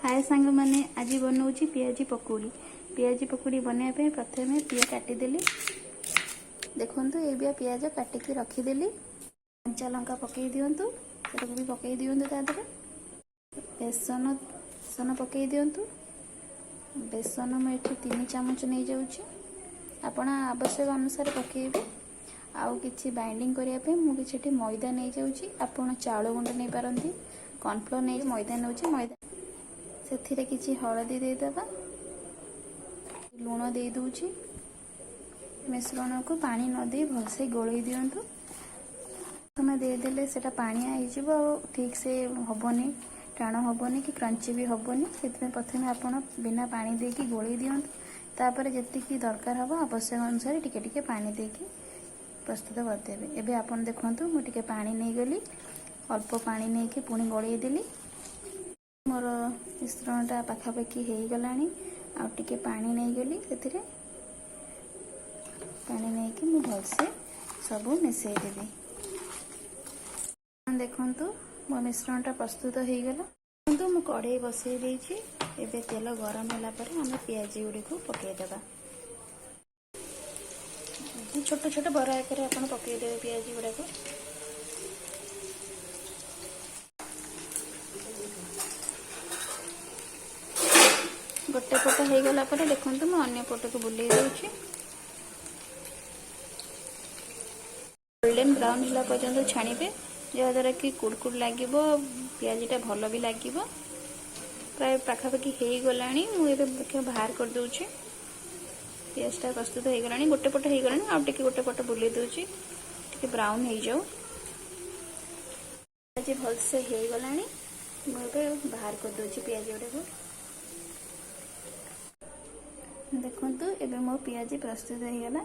हाय सांग मैंने आज बनाऊँ पियाजी पकोड़ी बनवाई प्रथम पिया काटिदेली देखु ये पियाज काटिक रखीदेली कंचा लंका पकई दिंतु भी पकई दिंतु तादे बेसन बेसन पकई दिंतु बेसन मैं 3 चामच नहीं जाऊँगी आपण आवश्यक अनुसार पकेबे आउ किछि बाइंडिंग करने मुझे मैदा नहीं जाऊँगी आपण चाउल गुंड नहीं पारती कॉर्नफ्लोर नहीं मैदा नौची मैदा से किछि हलदी देदेबा लुण दे दूची मिश्रण को पानी न दे भलसे गोलई दिंतु समय देदेले सेटा पानिया हो ठीक से हबनी टाण हबनी कि क्रंची भी हबनी से प्रथम आपण बिना पानी देकी गोलई दिंतु तापर जी दरकार हम आवश्यक अनुसार टिके टिके पानी देकी प्रस्तुत करदेवे एबे आपण देखंतु मु टिके पानी नहीं गली अल्प पानी नहीं कि पुणी गोलई देली मोर मिश्रणटा पाखापाखि हो गलानी आ टिके पानी नहीं गली से पानी नहीं कि मु भलसे सब मिसई देवी देखंतु मो मिश्रणटा प्रस्तुत हो गला देखंतु मु कढ़ाई बसई देछि एबे तेल गरम होला परे हम पियाजी गुडी को पकई देबा छोट छोट बरा आकार आपण पकई देबे पियाजी गुडा को गोटे पट हो गला पर देखो मैं अन्य पट को बुले दूसरी गोल्डन ब्राउन होला पर्यंत छाणीबे जहाद्वारा कि कुड़कुड़ लगे पियाजीटा भल भी लगे प्राय पाखापाखि हो गला मुझे बाहर कर दूची पियाजटा प्रस्तुत हो गला गोटे पट हो गला आउ टे गोटे पट बुले दूची टे ब्राउन हो जाऊ पियाजी भलसे हो गला मुझे बाहर कर दूची पियाजी गुड़ा को देखो एबे मो पियाजी प्रस्तुत हो गला।